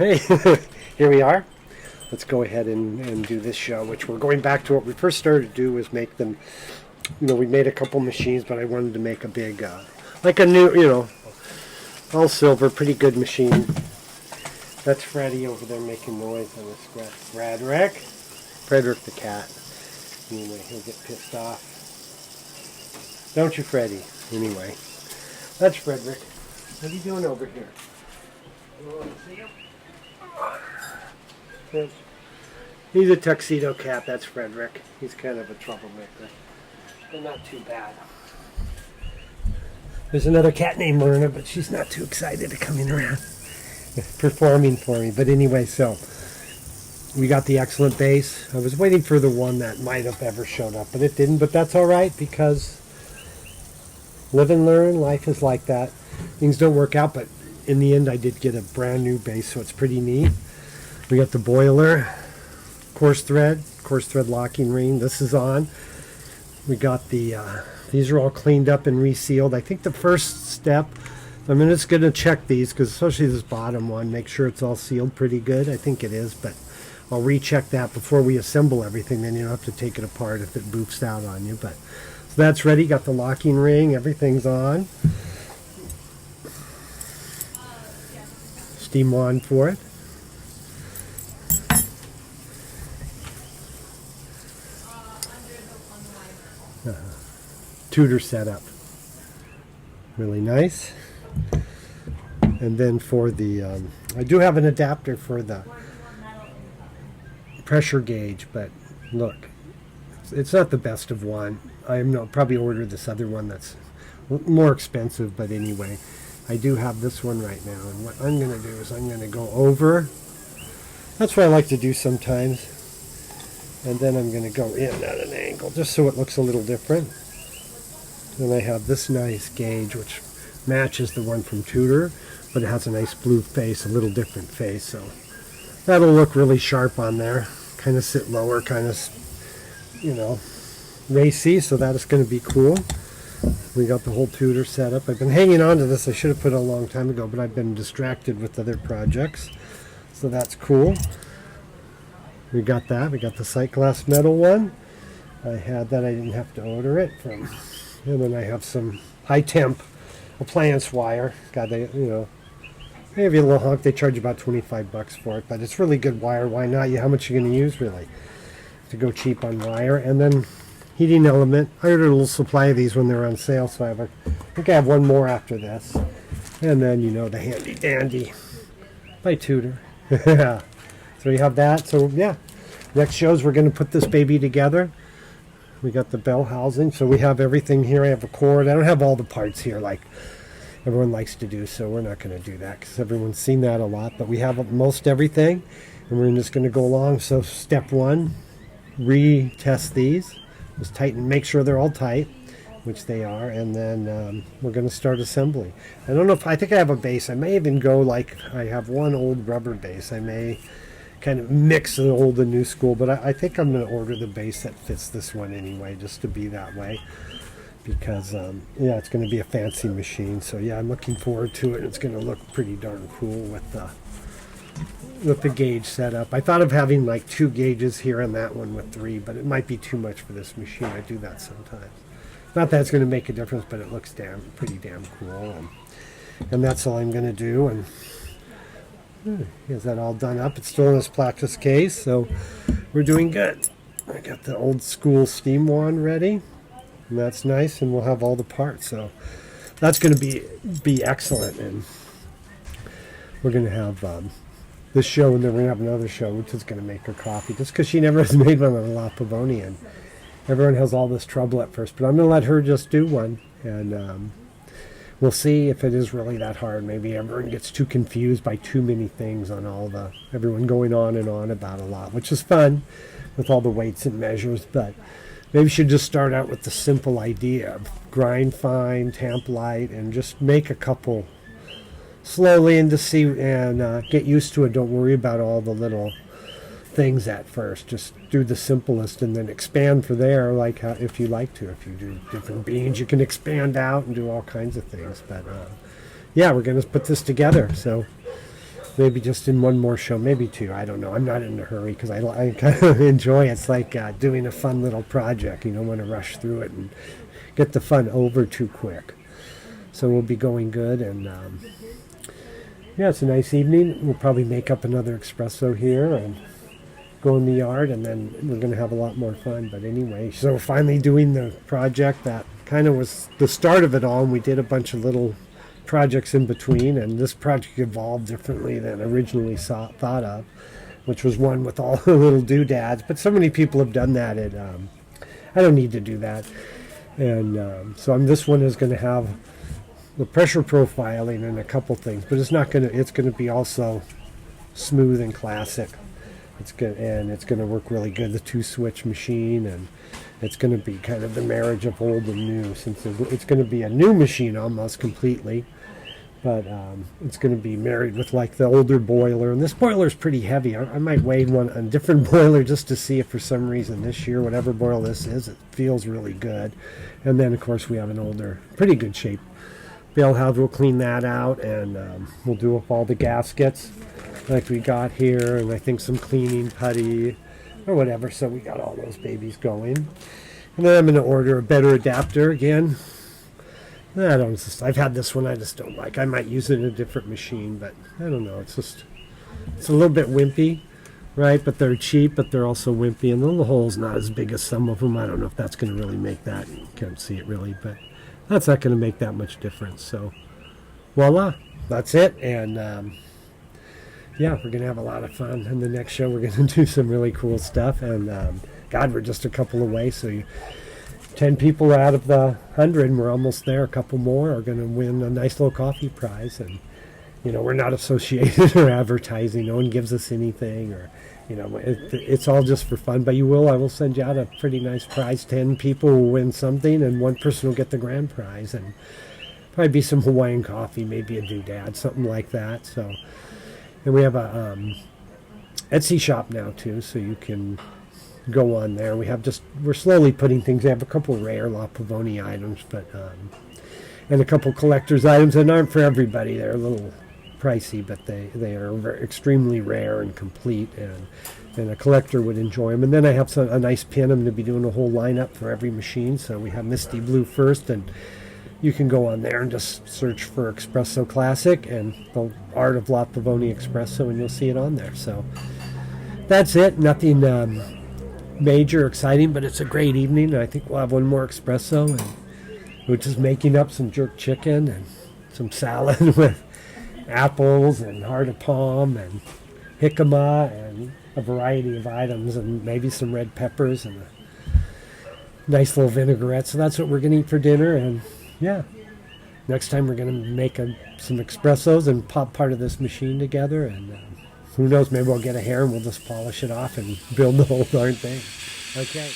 Hey, here we are. Let's go ahead and do this show, which we're going back to what we first started to do was make them, we made a couple machines, but I wanted to make a big, like a new, all silver, pretty good machine. That's Freddie over there making noise on this Frederick the cat. Anyway, he'll get pissed off. Don't you, Freddie? Anyway, that's Frederick. What are you doing over here? You want to see him? He's a tuxedo cat, that's Frederick. He's kind of a troublemaker, but not too bad. There's another cat named Myrna, but she's not too excited to come in around performing for me. But anyway, so we got the excellent bass. I was waiting for the one that might have ever showed up, but it didn't. But that's all right, because live and learn. Life is like that. Things don't work out, but in the end, I did get a brand new bass, so it's pretty neat. We got the boiler, coarse thread locking ring. This is on. We got the, these are all cleaned up and resealed. I think the first step, I'm just going to check these, because especially this bottom one, make sure it's all sealed pretty good. I think it is, but I'll recheck that before we assemble everything. Then you don't have to take it apart if it boofs out on you. But so that's ready. Got the locking ring. Everything's on. Steam wand for it. Tutor setup, really nice. And then for the I do have an adapter for the pressure gauge, but look, it's not the best of one. I'm probably order this other one that's more expensive, but anyway, I do have this one right now, and what I'm going to do is I'm going to go over. That's what I like to do sometimes, and then I'm going to go in at an angle just so it looks a little different. And I have this nice gauge which matches the one from Tudor, but it has a nice blue face, a little different face, so that'll look really sharp on there. Kind of sit lower, kind of, racy, so that is going to be cool. We got the whole Tudor setup. I've been hanging on to this. I should have put it a long time ago, but I've been distracted with other projects, so that's cool. We got that. We got the sight glass metal one. I had that. I didn't have to order it from. And then I have some high temp appliance wire. God, maybe a little hunk. They charge about $25 for it, but it's really good wire. Why not? How much are you going to use, really? To go cheap on wire. And then heating element. I ordered a little supply of these when they were on sale, so I think I have one more after this. And then, the handy dandy by Tudor. So you have that. So, yeah. Next shows, we're going to put this baby together. We got the bell housing, so we have everything here. I have a cord. I don't have all the parts here like everyone likes to do, so we're not going to do that because everyone's seen that a lot. But we have most everything, and we're just going to go along. So step one, retest these. Just tighten, make sure they're all tight, which they are, and then we're going to start assembly. I don't know I think I have a base. I may even go like I have one old rubber base. I may kind of mix the old and new school, but I think I'm going to order the base that fits this one anyway, just to be that way, because it's going to be a fancy machine. So yeah, I'm looking forward to it. It's going to look pretty darn cool with the gauge setup. I thought of having like 2 gauges here and that one with 3, but it might be too much for this machine. I do that sometimes. Not that it's going to make a difference, but it looks pretty damn cool, and that's all I'm going to do. And is that all done up? It's still in this practice case, so we're doing good. I got the old school steam wand ready, and that's nice, and we'll have all the parts, so that's going to be excellent. And we're going to have this show, and then we're going to have another show, which is going to make her coffee, just because she never has made one on a Pavoni, and everyone has all this trouble at first, but I'm going to let her just do one, and we'll see if it is really that hard. Maybe everyone gets too confused by too many things on everyone going on and on about a lot, which is fun with all the weights and measures, but maybe you should just start out with the simple idea of grind fine, tamp light, and just make a couple slowly and get used to it. Don't worry about all the little things at first. Just do the simplest and then expand from there, if you like to. If you do different beans, you can expand out and do all kinds of things. But yeah, we're going to put this together. So maybe just in one more show, maybe two. I don't know. I'm not in a hurry because I kind of enjoy it. It's like doing a fun little project. You don't want to rush through it and get the fun over too quick. So we'll be going good, and yeah, it's a nice evening. We'll probably make up another espresso here and go in the yard, and then we're going to have a lot more fun. But anyway, so we're finally doing the project that kind of was the start of it all, and we did a bunch of little projects in between, and this project evolved differently than originally thought of, which was one with all the little doodads. But so many people have done that, I don't need to do that. And so this one is going to have the pressure profiling and a couple things, but it's going to be also smooth and classic. It's good, and it's going to work really good, the 2-switch machine, and it's going to be kind of the marriage of old and new, since it's going to be a new machine almost completely, but it's going to be married with like the older boiler, and this boiler is pretty heavy. I might weigh a different boiler just to see if for some reason this year, whatever boiler this is, it feels really good. And then of course we have an older, pretty good shape bale house. We'll clean that out, and we'll do up all the gaskets like we got here, and I think some cleaning putty or whatever. So we got all those babies going, and then I'm going to order a better adapter again. I've had this one, I just don't like. I might use it in a different machine, but I don't know. It's a little bit wimpy, right? But they're cheap, but they're also wimpy, and the little hole's not as big as some of them. I don't know if that's going to really make that. You can't see it really, but that's not going to make that much difference. So voila, that's it. And yeah, we're going to have a lot of fun. In the next show, we're going to do some really cool stuff. And God, we're just a couple away. So 10 people out of the 100, and we're almost there. A couple more are going to win a nice little coffee prize. And, we're not associated or advertising. No one gives us anything, or, it's all just for fun. But I will send you out a pretty nice prize. 10 people will win something, and one person will get the grand prize. And probably be some Hawaiian coffee, maybe a doodad, something like that. So, and we have a Etsy shop now too, so you can go on there. We're slowly putting things. We have a couple rare La Pavoni items, but and a couple collector's items that aren't for everybody. They're a little pricey, but they are extremely rare and complete, and a collector would enjoy them. And then I have a nice pin. I'm going to be doing a whole lineup for every machine. So we have Misty Blue first, and you can go on there and just search for Espresso Classic and the Art of La Pavoni Espresso, and you'll see it on there. So that's it. Nothing major exciting, but it's a great evening, and I think we'll have one more espresso, and we're just making up some jerk chicken and some salad with apples and heart of palm and jicama and a variety of items, and maybe some red peppers and a nice little vinaigrette. So that's what we're going to eat for dinner. And yeah, next time we're going to make some espressos and pop part of this machine together, and who knows, maybe we'll get a hair and we'll just polish it off and build the whole darn thing. Okay.